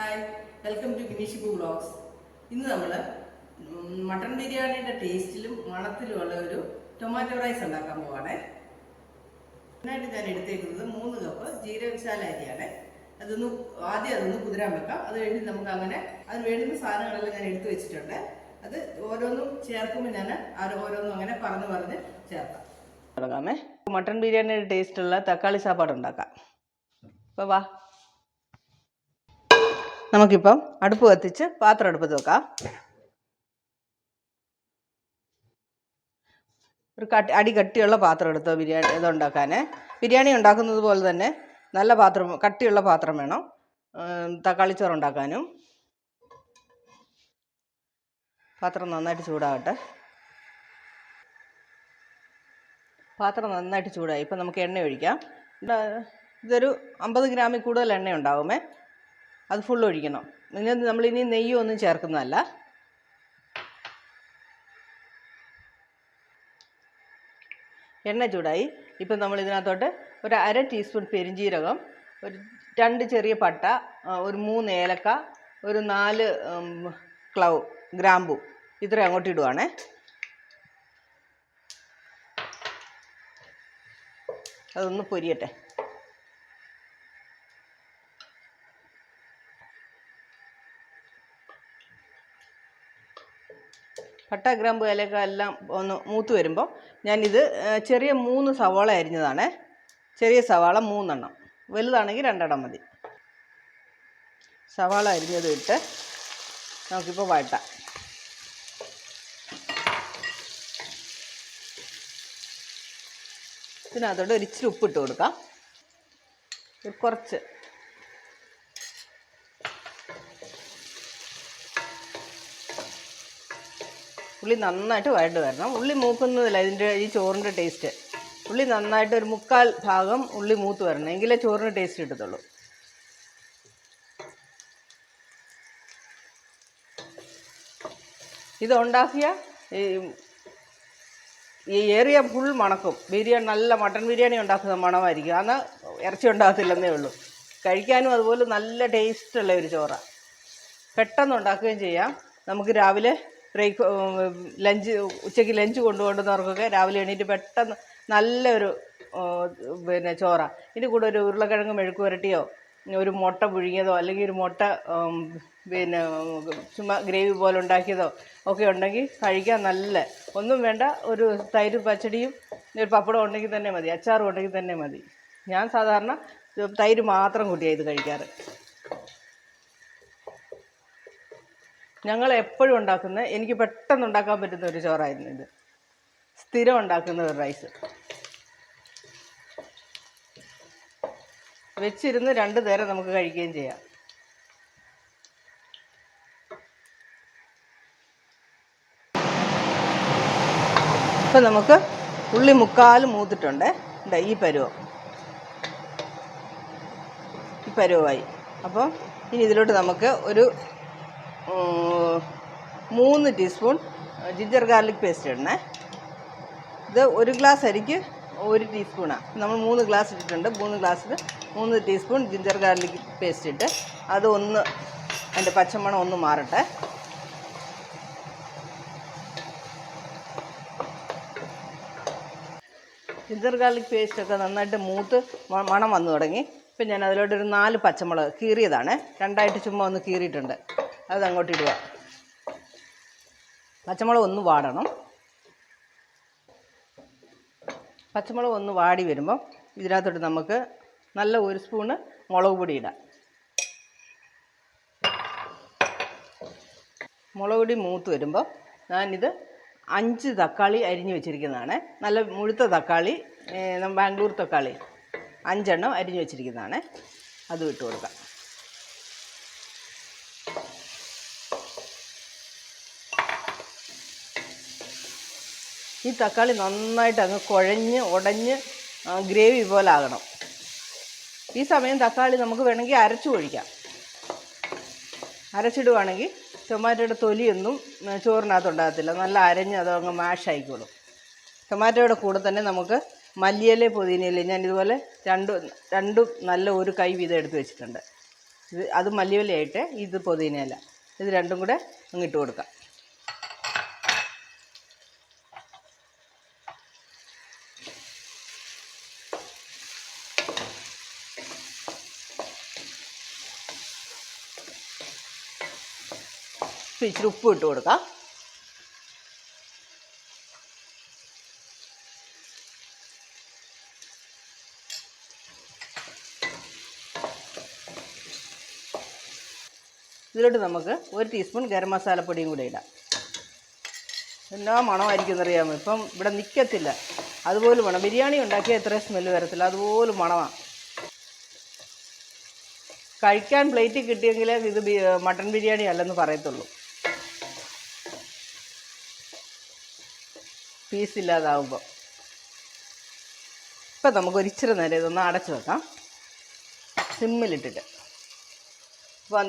Hi, welcome to Gineeshibu vlogs. ഇന്ന് നമ്മൾ mutton ബിരിയാണിയുടെ ടേസ്റ്റിലും മണത്തിലുമുള്ള ഒരു ടൊമാറ്റോ റൈസ് ഉണ്ടാക്കാൻ പോവാണേ. അതിനായിട്ട് ഞാൻ എടുത്തേക്കുന്നത് 3 കപ്പ് ജീരകശാല അരിയാണ്. അതൊന്ന് കുതിരാൻ വെക്കാം. അത് കഴിഞ്ഞ് നമുക്ക് അങ്ങനെ അതിന് വേണ്ടുന്ന സാധനങ്ങളെല്ലാം ഞാൻ എടുത്തു വെച്ചിട്ടുണ്ട്. അത് ഓരോന്നും ചേർക്കുമ്പോൾ ഞാൻ ഓരോന്നും അങ്ങനെ പറഞ്ഞ് ചേർക്കാം. തുടങ്ങാമേ. മട്ടൺ ബിരിയാണിയുടെ ടേസ്റ്റുള്ള തക്കാളി സാപ്പാട് ഉണ്ടാക്കാം. അപ്പോൾ വാ, നമുക്കിപ്പം അടുപ്പ് കത്തിച്ച് പാത്രം അടുപ്പത്ത് വെക്കാം. ഒരു അടി കട്ടിയുള്ള പാത്രം എടുത്തോ ബിരിയാണി ഇതുണ്ടാക്കാൻ. ബിരിയാണി ഉണ്ടാക്കുന്നത് പോലെ തന്നെ നല്ല പാത്രം, കട്ടിയുള്ള പാത്രം വേണം തക്കാളി ചോറ് ഉണ്ടാക്കാനും. പാത്രം നന്നായിട്ട് ചൂടാകട്ടെ. പാത്രം നന്നായിട്ട് ചൂടായി. ഇപ്പം നമുക്ക് എണ്ണ ഒഴിക്കാം. ഇതൊരു 50 ഗ്രാമിൽ കൂടുതൽ എണ്ണ ഉണ്ടാവുമേ. അത് ഫുൾ ഒഴിക്കണം. നമ്മളിനി നെയ്യൊന്നും ചേർക്കുന്നതല്ല. എണ്ണ ചൂടായി. ഇപ്പം നമ്മൾ ഇതിനകത്തോട്ട് ഒരു 1/2 ടീസ്പൂൺ പെരിഞ്ജീരകം, ഒരു 2 ചെറിയ പട്ട, ഒരു 3 ഏലക്ക, ഒരു 4 ഗ്രാമ്പു ഇത്രയും അങ്ങോട്ട് ഇടുവാണേ. അതൊന്ന് പൊരിയട്ടെ. പട്ട, ഗ്രാമ്പു, ഏലക്ക എല്ലാം ഒന്ന് മൂത്ത് വരുമ്പോൾ ഞാനിത് ചെറിയ 3 സവാള അരിഞ്ഞതാണ്. ചെറിയ സവാള 3 എണ്ണം, വലുതാണെങ്കിൽ 2 എണ്ണം മതി. സവാള അരിഞ്ഞത് ഇട്ട് നമുക്കിപ്പോൾ വഴട്ടാം. ഇതിനകത്തോട്ട് ഒരു ഇച്ചിരി ഉപ്പിട്ട് കൊടുക്കാം. കുറച്ച് ഉള്ളി നന്നായിട്ട് വഴണ്ട് വരണം. ഉള്ളി മൂക്കുന്നതില്ല ഈ ചോറിൻ്റെ ടേസ്റ്റ്. ഉള്ളി നന്നായിട്ട് ഒരു 3/4 ഭാഗം ഉള്ളി മൂത്ത് വരണം, എങ്കിലേ ചോറിന് ടേസ്റ്റ് കിട്ടത്തുള്ളൂ. ഇതുണ്ടാക്കിയ ഈ ഏറിയ ഫുൾ മണക്കും. ബിരിയാണി, നല്ല മട്ടൺ ബിരിയാണി ഉണ്ടാക്കുന്ന മണമായിരിക്കും. എന്നാൽ ഇറച്ചി ഉണ്ടാകത്തില്ലെന്നേ ഉള്ളൂ. കഴിക്കാനും അതുപോലെ നല്ല ടേസ്റ്റുള്ള ഒരു ചോറാണ്. പെട്ടെന്ന് ഉണ്ടാക്കുകയും ചെയ്യാം. നമുക്ക് രാവിലെ ഉച്ചയ്ക്ക് ലഞ്ച് കൊണ്ടുപോകുന്നവർക്കൊക്കെ രാവിലെ എണീറ്റ് പെട്ടെന്ന് നല്ലൊരു ചോറ. ഇതിൻ്റെ കൂടെ ഒരു ഉരുളക്കിഴങ്ങ് മെഴുക്ക് പുരട്ടിയോ, ഒരു മുട്ട പുഴുങ്ങിയതോ, അല്ലെങ്കിൽ ഒരു മുട്ട ചുമ്മാ ഗ്രേവി പോലെ ഉണ്ടാക്കിയതോ ഒക്കെ ഉണ്ടെങ്കിൽ കഴിക്കാൻ നല്ല. ഒന്നും വേണ്ട, ഒരു തൈര് പച്ചടിയും ഒരു പപ്പടം ഉണ്ടെങ്കിൽ തന്നെ മതി, അച്ചാറും ഉണ്ടെങ്കിൽ തന്നെ മതി. ഞാൻ സാധാരണ തൈര് മാത്രം കൂട്ടിയാണ് ഇത് കഴിക്കാറ്. ഞങ്ങൾ എപ്പോഴും ഉണ്ടാക്കുന്ന, എനിക്ക് പെട്ടെന്ന് ഉണ്ടാക്കാൻ പറ്റുന്ന ഒരു ചോറായിരുന്നു ഇത്. സ്ഥിരം ഉണ്ടാക്കുന്ന ഒരു റൈസ്. വെച്ചിരുന്ന് 2 നേരം നമുക്ക് കഴിക്കുകയും ചെയ്യാം. ഇപ്പം നമുക്ക് ഉള്ളി 3/4 മൂത്തിട്ടുണ്ട്. ഈ പരുവമായി. അപ്പോൾ ഇനി ഇതിലോട്ട് നമുക്ക് ഒരു 3 ടീസ്പൂൺ ജിഞ്ചർ ഗാർലിക് പേസ്റ്റ് ഇടണേ. ഇത് 1 ഗ്ലാസ് അരിക്ക് 1 ടീസ്പൂണാണ്. നമ്മൾ 3 ഗ്ലാസ് ഇട്ടിട്ടുണ്ട്. 3 ഗ്ലാസ്സിൽ 3 ടീസ്പൂൺ ജിഞ്ചർ ഗാർലിക് പേസ്റ്റ് ഇട്ട് അതിൻ്റെ പച്ചമണം ഒന്ന് മാറട്ടെ. ജിഞ്ചർ ഗാർലിക് പേസ്റ്റൊക്കെ നന്നായിട്ട് മൂത്ത് മണം വന്നു തുടങ്ങി. ഇപ്പം ഞാൻ അതിലോട്ടൊരു 4 പച്ചമുളക് കീറിയതാണ്, 2ആയിട്ട് ചുമ്മാ ഒന്ന് കീറിയിട്ടുണ്ട്. അത് അങ്ങോട്ട് ഇടുക. പച്ചമുളക് ഒന്ന് വാടണം. പച്ചമുളക് ഒന്ന് വാടി വരുമ്പം ഇതിനകത്തോട്ട് നമുക്ക് നല്ല 1 സ്പൂണ് മുളക് പൊടി ഇടാം. മുളക് പൊടി മൂത്ത് വരുമ്പോൾ ഞാനിത് 5 തക്കാളി അരിഞ്ഞ് വെച്ചിരിക്കുന്നതാണ്. നല്ല മുഴുത്ത തക്കാളി, ബാംഗ്ലൂർ തക്കാളി 5 എണ്ണം അരിഞ്ഞ് വെച്ചിരിക്കുന്നതാണ്. അതും ഇട്ട് കൊടുക്കാം. ഈ തക്കാളി നന്നായിട്ട് അങ്ങ് കുഴഞ്ഞ് ഉടഞ്ഞ് ഗ്രേവി പോലെ ആകണം. ഈ സമയം തക്കാളി നമുക്ക് വേണമെങ്കിൽ അരച്ചു ഒഴിക്കാം. അരച്ചിടുവാണെങ്കിൽ ടൊമാറ്റോയുടെ തൊലിയൊന്നും ചോറിനകത്തുണ്ടാകത്തില്ല. നല്ല അരഞ്ഞ് അതങ്ങ് മാഷായിക്കോളും. ടൊമാറ്റോയുടെ കൂടെ തന്നെ നമുക്ക് മല്ലിയില, പുതിനയില ഞാൻ ഇതുപോലെ രണ്ടും നല്ല 1 കൈ വീതം എടുത്ത് വെച്ചിട്ടുണ്ട്. അത് മല്ലിയിലയായിട്ട് ഇത് പുതിനയില, ഇത് രണ്ടും കൂടെ അങ്ങിട്ട് കൊടുക്കാം. ഇച്ചിരി ഉപ്പ് ഇട്ട് കൊടുക്കാം. ഇതിലോട്ട് നമുക്ക് 1 ടീസ്പൂൺ ഗരം മസാലപ്പൊടിയും കൂടെ ഇടാം. എന്നാ മണമായിരിക്കും എന്നറിയാമോ, ഇപ്പം ഇവിടെ നിൽക്കത്തില്ല, അതുപോലെ വേണം. ബിരിയാണി ഉണ്ടാക്കിയാൽ എത്ര സ്മെല്ല് വരത്തില്ല, അതുപോലെ മണമാണ്. കഴിക്കാൻ പ്ലേറ്റിൽ കിട്ടിയെങ്കിലേ ഇത് മട്ടൺ ബിരിയാണി അല്ലെന്ന് പറയത്തുള്ളൂ. പീസില്ലാതാവുമ്പോൾ. ഇപ്പം നമുക്കൊരിച്ചിരി നേരം ഇതൊന്ന് അടച്ചു വെക്കാം, സിമ്മിലിട്ടിട്ട്. അപ്പം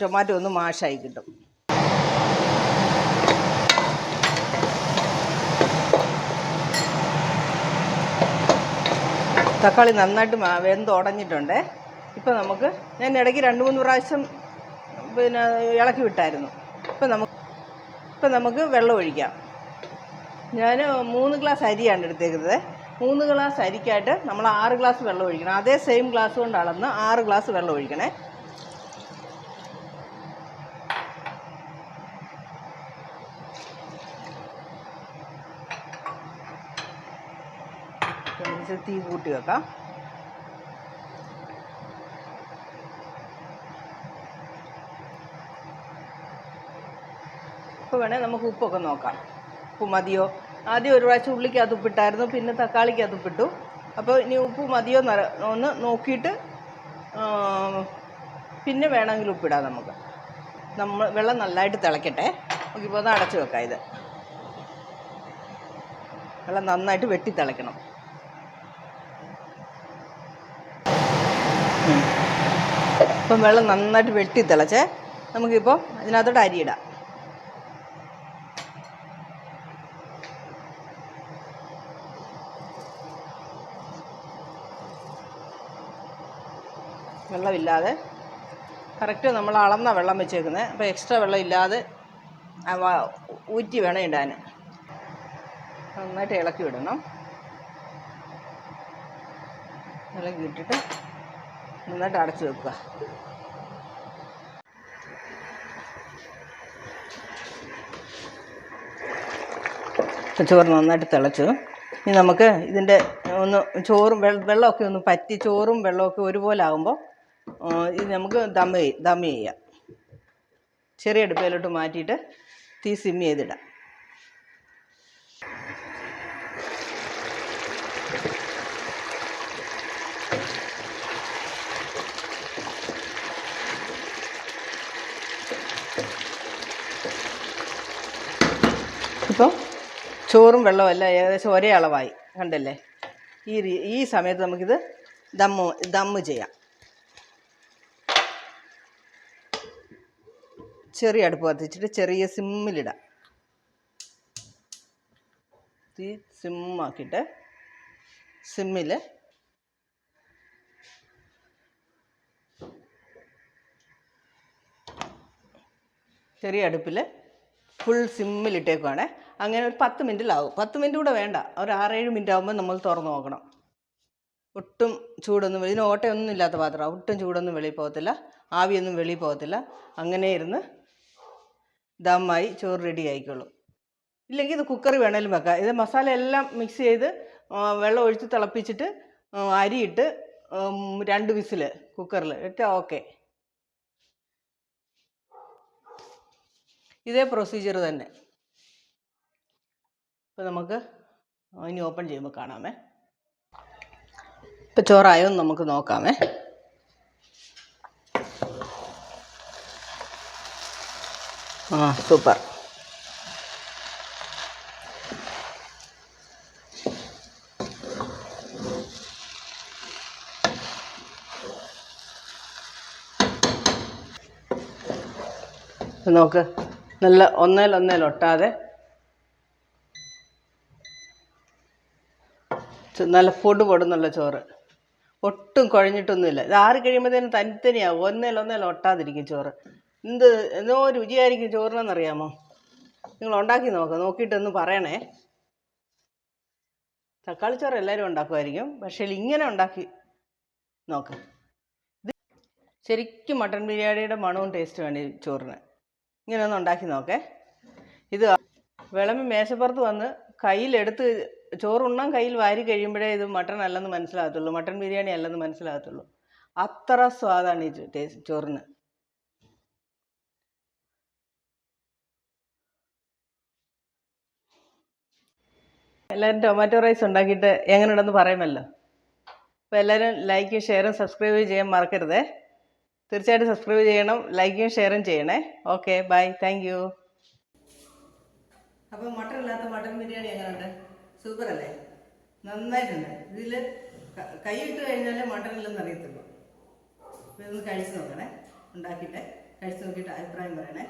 ടൊമാറ്റോ ഒന്ന് മാഷായി കിട്ടും. തക്കാളി നന്നായിട്ട് വെന്തുടഞ്ഞിട്ടുണ്ട്. ഇപ്പം നമുക്ക്, ഞാൻ ഇടയ്ക്ക് 2-3 പ്രാവശ്യം ഇളക്കി വിട്ടായിരുന്നു. ഇപ്പം നമുക്ക് വെള്ളം ഒഴിക്കാം. ഞാൻ 3 ഗ്ലാസ് അരിയാണ് എടുത്തേക്കുന്നത്. 3 ഗ്ലാസ് അരിക്കായിട്ട് നമ്മൾ 6 ഗ്ലാസ് വെള്ളം ഒഴിക്കണം. അതേ സെയിം ഗ്ലാസ് കൊണ്ട് അളന്ന് 6 ഗ്ലാസ് വെള്ളം ഒഴിക്കണേ. തീ കൂട്ടി വെക്കാം. ഇപ്പോൾ വേണേൽ നമുക്ക് ഉപ്പൊക്കെ നോക്കാം, ഉപ്പ് മതിയോ. ആദ്യം ഒരു പ്രാവശ്യം ഉള്ളിക്കകത്ത് ഉപ്പിട്ടായിരുന്നു, പിന്നെ തക്കാളിക്കകത്ത് ഉപ്പിട്ടു. അപ്പോൾ ഇനി ഉപ്പ് മതിയോ ഒന്ന് നോക്കിയിട്ട് പിന്നെ വേണമെങ്കിൽ ഉപ്പിടാം നമുക്ക്. വെള്ളം നല്ലതായിട്ട് തിളയ്ക്കട്ടെ. നമുക്കിപ്പോൾ ഒന്ന് അടച്ചു വെക്കാം. ഇത് വെള്ളം നന്നായിട്ട് വെട്ടി തിളയ്ക്കണം. ഇപ്പം വെള്ളം നന്നായിട്ട് വെട്ടി തിളച്ചേ. നമുക്കിപ്പോൾ ഇതിനകത്തോട്ട് അരിയിടാം. വെള്ളമില്ലാതെ കറക്റ്റ് നമ്മൾ അളന്ന വെള്ളം വെച്ചേക്കുന്നത്. അപ്പോൾ എക്സ്ട്രാ വെള്ളം ഇല്ലാതെ ഊറ്റി വേണം ഇടാൻ. നന്നായിട്ട് ഇളക്കി വിടണം. ഇളക്കി ഇട്ടിട്ട് നന്നായിട്ട് അടച്ചു വെക്കുക. ചോറ് നന്നായിട്ട് തിളച്ചു. ഇനി നമുക്ക് ഇതിൻ്റെ ഒന്ന് ചോറും വെള്ളമൊക്കെ ഒന്ന് പറ്റി ചോറും വെള്ളമൊക്കെ ഒരുപോലെ ആകുമ്പോൾ ഇത് നമുക്ക് ദം ചെയ്യാം. ചെറിയ അടുപ്പയിലോട്ട് മാറ്റിയിട്ട് തീ സിം ചെയ്തിടാം. ഇപ്പം ചോറും വെള്ളവും എല്ലാം ഏകദേശം ഒരേ അളവായി, കണ്ടല്ലേ. ഈ സമയത്ത് നമുക്കിത് ദമ്മ് ചെയ്യാം. ചെറിയ അടുപ്പ് കത്തിച്ചിട്ട് ചെറിയ സിമ്മിലിടാം. തീ സിമ്മാക്കിയിട്ട് സിമ്മിൽ ചെറിയ അടുപ്പിൽ ഫുൾ സിമ്മിലിട്ടേക്കുവാണ്. അങ്ങനെ ഒരു 10 മിനിറ്റിലാവും. 10 മിനിറ്റ് കൂടെ വേണ്ട, ഒരു 6-7 മിനിറ്റ് ആകുമ്പോൾ നമ്മൾ തുറന്ന് നോക്കണം. ഒട്ടും ചൂടൊന്നും, ഇതിന് ഓട്ടയൊന്നും ഇല്ലാത്ത പാത്രമാണ്. ഒട്ടും ചൂടൊന്നും വെളിയിൽ പോകത്തില്ല, ആവിയൊന്നും വെളിയിൽ പോകത്തില്ല. അങ്ങനെ ഇരുന്ന് ദമ്മായി ചോറ് റെഡി ആയിക്കോളും. ഇല്ലെങ്കിൽ ഇത് കുക്കറി വേണേലും വെക്കാം. ഇത് മസാല എല്ലാം മിക്സ് ചെയ്ത് വെള്ളം ഒഴിച്ച് തിളപ്പിച്ചിട്ട് അരിയിട്ട് 2 വിസിൽ കുക്കറിൽ ഇട്ടാൽ ഓക്കെ. ഇതേ പ്രൊസീജിയർ തന്നെ. ഇപ്പോൾ നമുക്ക് ഇനി ഓപ്പൺ ചെയ്യുമ്പോൾ കാണാമേ. ഇപ്പോൾ ചോറായോ എന്ന് നമുക്ക് നോക്കാമേ. സൂപ്പർ. നോക്ക്, നല്ല ഒന്നേലൊട്ടാതെ നല്ല പൊടുന്നുള്ള ചോറ്. ഒട്ടും കുഴഞ്ഞിട്ടൊന്നുമില്ല. ഇത് ആറി കഴിയുമ്പോഴത്തേനും തനിത്തനിയാവും. ഒന്നേലൊന്നേൽ ഒട്ടാതിരിക്കും ചോറ്. എന്തോ രുചിയായിരിക്കും ചോറിനെന്നറിയാമോ? നിങ്ങൾ ഉണ്ടാക്കി നോക്കിയിട്ടൊന്ന് പറയണേ. തക്കാളിച്ചോറ് എല്ലാവരും ഉണ്ടാക്കുമായിരിക്കും, പക്ഷേ ഇങ്ങനെ ഉണ്ടാക്കി നോക്കാം. ഇത് ശരിക്കും മട്ടൻ ബിരിയാണിയുടെ മണവും ടേസ്റ്റ് വേണം ഈ ചോറിന്. ഇങ്ങനെ ഒന്ന് ഉണ്ടാക്കി നോക്കേ. ഇത് വിളമ്പി മേശപ്പുറത്ത് വന്ന് കയ്യിലെടുത്ത് ചോറുണ്ണാൻ കയ്യിൽ വാരി കഴിയുമ്പോഴേ ഇത് മട്ടൺ അല്ലെന്ന് മനസ്സിലാകത്തുള്ളൂ, മട്ടൻ ബിരിയാണി അല്ലെന്ന് മനസ്സിലാകത്തുള്ളൂ. അത്ര സ്വാദാണ് ഈ ചോറിന്. എല്ലാവരും ടൊമാറ്റോ റൈസ് ഉണ്ടാക്കിയിട്ട് എങ്ങനെയുണ്ടെന്ന് പറയുമല്ലോ. അപ്പോൾ എല്ലാവരും ലൈക്കും ഷെയറും സബ്സ്ക്രൈബ് ചെയ്യാൻ മറക്കരുതേ. തീർച്ചയായിട്ടും സബ്സ്ക്രൈബ് ചെയ്യണം, ലൈക്കും ഷെയറും ചെയ്യണേ. Okay, bye, thank you. അപ്പോൾ മട്ടൺ ഇല്ലാത്ത മട്ടൻ ബിരിയാണി എങ്ങനെയുണ്ട്? സൂപ്പർ അല്ലേ? നന്നായിട്ടുണ്ട്. ഇതിൽ കൈ ഇട്ട് കഴിഞ്ഞാലേ മട്ടൺ ഇല്ലെന്ന് അറിയത്തുള്ളൂ. അപ്പോൾ ഇതൊന്ന് കഴിച്ച് നോക്കണേ. ഉണ്ടാക്കിയിട്ട് കഴിച്ച് നോക്കിയിട്ട് അഭിപ്രായം പറയണേ.